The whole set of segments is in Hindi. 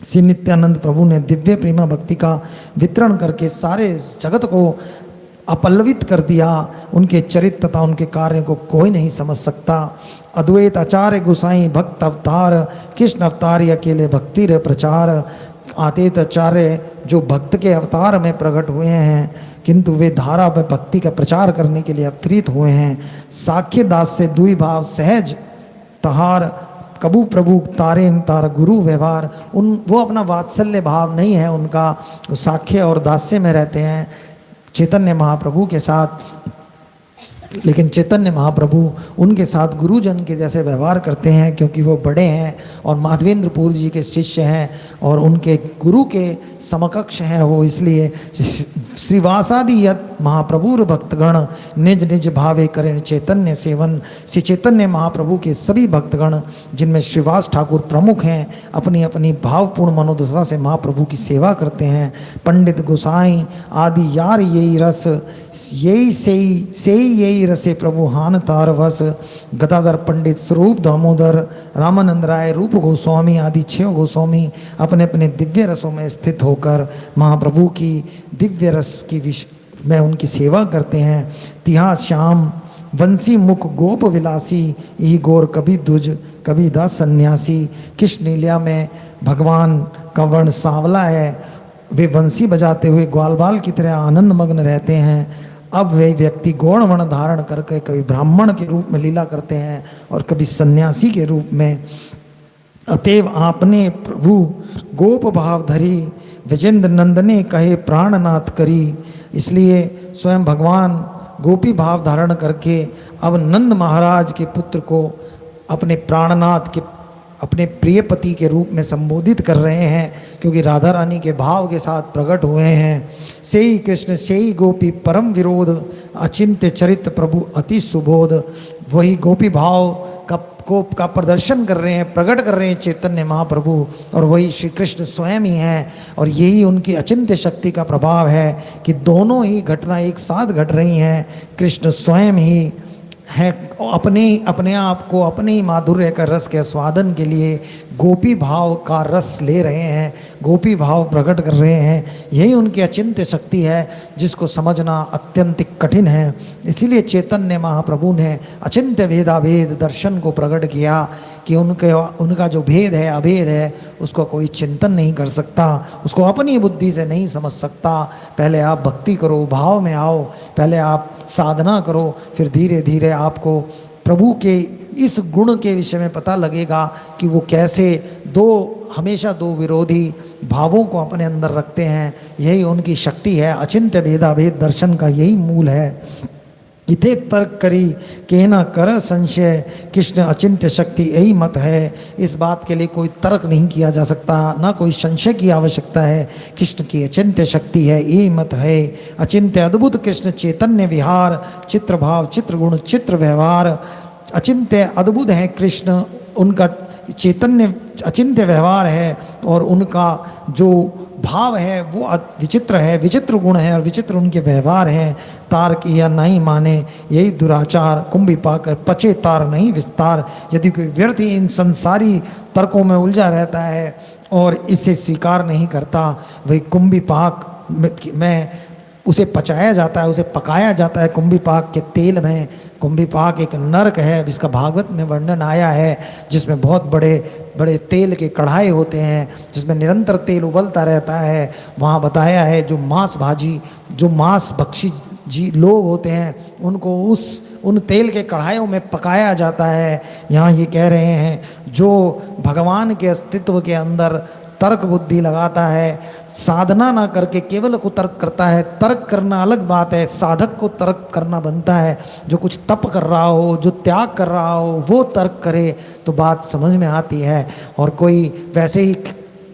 श्री नित्यानंद प्रभु ने दिव्य प्रेमा भक्ति का वितरण करके सारे जगत को अपल्लवित कर दिया। उनके चरित्र तथा उनके कार्य को कोई नहीं समझ सकता। अद्वैत आचार्य गोसाई भक्त अवतार, कृष्ण अवतार अकेले भक्ति रे प्रचार। आतीत आचार्य जो भक्त के अवतार में प्रकट हुए हैं, किंतु वे धारा व भक्ति का प्रचार करने के लिए अवतरित हुए हैं। साख्य दास से दुई भाव सहज तहार, कबू प्रभु तारे तार गुरु व्यवहार। वो अपना वात्सल्य भाव नहीं है उनका, साख्य और दास्य में रहते हैं चैतन्य महाप्रभु के साथ। लेकिन चैतन्य महाप्रभु उनके साथ गुरुजन के जैसे व्यवहार करते हैं, क्योंकि वो बड़े हैं और माधवेंद्रपुर जी के शिष्य हैं और उनके गुरु के समकक्ष हैं वो। इसलिए श्रीवासादि यत महाप्रभुर भक्तगण निज निज भावे करें चैतन्य सेवन। श्री चैतन्य महाप्रभु के सभी भक्तगण, जिनमें श्रीवास ठाकुर प्रमुख हैं, अपनी अपनी भावपूर्ण मनोदशा से महाप्रभु की सेवा करते हैं। पंडित गोसाई आदि यार यही रस, यही से यही रसे प्रभु हान तार वस। गदाधर पंडित, स्वरूप दामोदर, रामानंद राय, रूप गोस्वामी आदि 6 गोस्वामी अपने अपने दिव्य रसों में स्थित होकर महाप्रभु की दिव्य रस की में उनकी सेवा करते हैं। तिहा श्याम वंशी मुख गोप विलासी, ई गोर कभी दुज कभी दास सन्यासी। कृष्ण लीला में भगवान का वर्ण सांवला है, वे वंशी बजाते हुए ग्वाल बाल की तरह आनंद मग्न रहते हैं। अब वे व्यक्ति गौण वर्ण धारण करके कभी ब्राह्मण के रूप में लीला करते हैं और कभी सन्यासी के रूप में। अतएव आपने प्रभु गोप भाव धरी, विजेंद्र नंदने कहे प्राणनाथ करी। इसलिए स्वयं भगवान गोपी भाव धारण करके अब नंद महाराज के पुत्र को अपने प्राणनाथ के, अपने प्रिय पति के रूप में संबोधित कर रहे हैं, क्योंकि राधा रानी के भाव के साथ प्रकट हुए हैं। सेई कृष्ण सेई गोपी परम विरोध, अचिंत्य चरित्र प्रभु अति सुबोध। वही गोपी भाव का प्रदर्शन कर रहे हैं, प्रकट कर रहे हैं चैतन्य महाप्रभु, और वही श्री कृष्ण स्वयं ही हैं। और यही उनकी अचिंत्य शक्ति का प्रभाव है कि दोनों ही घटना एक साथ घट रही हैं। कृष्ण स्वयं ही है, अपने आप को अपने ही माधुर्य का रस के आस्वादन के लिए गोपी भाव का रस ले रहे हैं, गोपी भाव प्रकट कर रहे हैं। यही उनकी अचिंत्य शक्ति है जिसको समझना अत्यंत कठिन है। इसीलिए चैतन्य महाप्रभु ने अचिंत्य भेदाभेद दर्शन को प्रकट किया कि उनका जो भेद है, अभेद है, उसको कोई चिंतन नहीं कर सकता, उसको अपनी बुद्धि से नहीं समझ सकता। पहले आप भक्ति करो, भाव में आओ, पहले आप साधना करो, फिर धीरे धीरे आपको प्रभु के इस गुण के विषय में पता लगेगा कि वो कैसे हमेशा दो विरोधी भावों को अपने अंदर रखते हैं। यही उनकी शक्ति है, अचिंत्य भेदाभेद दर्शन का यही मूल है। इथे तर्क करी के न कर संशय, कृष्ण अचिंत्य शक्ति यही मत है। इस बात के लिए कोई तर्क नहीं किया जा सकता, ना कोई संशय की आवश्यकता है। कृष्ण की अचिंत्य शक्ति है, यही मत है। अचिंत्य अद्भुत कृष्ण चैतन्य विहार, चित्र भाव चित्र गुण चित्र व्यवहार। अचिंत्य अद्भुत है कृष्ण, उनका चैतन्य अचिंत्य व्यवहार है, और उनका जो भाव है वो विचित्र है, विचित्र गुण है और विचित्र उनके व्यवहार हैं। तार किया नहीं माने यही दुराचार, कुंभी पाकर पचे तार नहीं विस्तार। यदि कोई व्यक्ति इन संसारी तर्कों में उलझा रहता है और इसे स्वीकार नहीं करता, वही कुंभी पाक में उसे पचाया जाता है, उसे पकाया जाता है कुंभी पाक के तेल में। कुंभी पाक एक नरक है जिसका भागवत में वर्णन आया है, जिसमें बहुत बड़े बड़े तेल के कढ़ाई होते हैं, जिसमें निरंतर तेल उबलता रहता है। वहाँ बताया है जो मांस भक्षी जी लोग होते हैं उनको उन तेल के कढ़ाइयों में पकाया जाता है। यहाँ ये कह रहे हैं जो भगवान के अस्तित्व के अंदर तर्क बुद्धि लगाता है, साधना ना करके केवल कुतर्क करता है। तर्क करना अलग बात है, साधक को तर्क करना बनता है। जो कुछ तप कर रहा हो, जो त्याग कर रहा हो, वो तर्क करे तो बात समझ में आती है। और कोई वैसे ही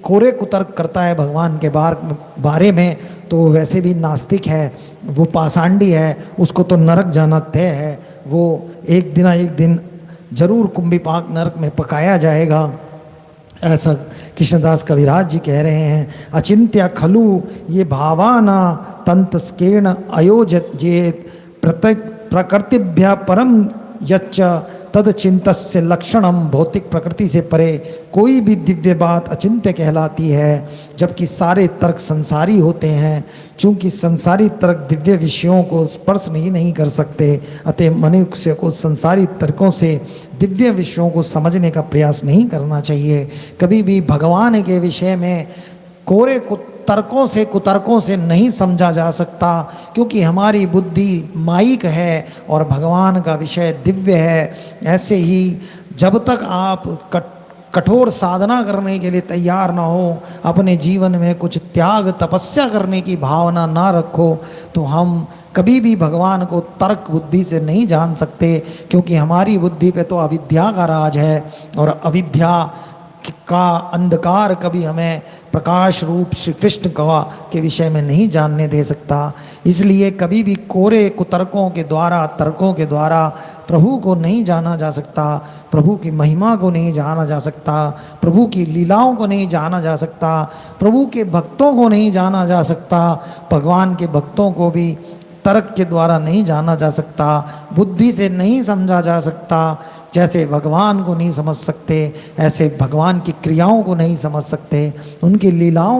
कोरे कुतर्क करता है भगवान के बारे में, तो वैसे भी नास्तिक है, वो पाषांडी है, उसको तो नरक जाना तय है। वो एक दिन जरूर कुंभी पाक नरक में पकाया जाएगा, ऐसा कृष्णदास कविराज जी कह रहे हैं। अचिंत्य खलु ये भावाना तंतस्केर्ण अयोजत जेत प्रकृतिभ्य परम यच्च तद चिंतस्य लक्षणम, भौतिक प्रकृति से परे कोई भी दिव्य बात अचिंत्य कहलाती है, जबकि सारे तर्क संसारी होते हैं। चूंकि संसारी तर्क दिव्य विषयों को स्पर्श नहीं कर सकते, अतः मनुष्य को संसारी तर्कों से दिव्य विषयों को समझने का प्रयास नहीं करना चाहिए। कभी भी भगवान के विषय में कोरे तर्कों से कुतर्कों से नहीं समझा जा सकता, क्योंकि हमारी बुद्धि माइक है और भगवान का विषय दिव्य है। ऐसे ही जब तक आप कठोर साधना करने के लिए तैयार ना हो, अपने जीवन में कुछ त्याग तपस्या करने की भावना ना रखो, तो हम कभी भी भगवान को तर्क बुद्धि से नहीं जान सकते, क्योंकि हमारी बुद्धि पे तो अविद्या का राज है, और अविद्या का अंधकार कभी हमें प्रकाश रूप श्री कृष्ण का के विषय में नहीं जानने दे सकता। इसलिए कभी भी कोरे कुतर्कों के द्वारा, तर्कों के द्वारा प्रभु को नहीं जाना जा सकता, प्रभु की महिमा को नहीं जाना जा सकता, प्रभु की लीलाओं को नहीं जाना जा सकता, प्रभु के भक्तों को नहीं जाना जा सकता। भगवान के भक्तों को भी तर्क के द्वारा नहीं जाना जा सकता, बुद्धि से नहीं समझा जा सकता। जैसे भगवान को नहीं समझ सकते, ऐसे भगवान की क्रियाओं को नहीं समझ सकते, उनकी लीलाओं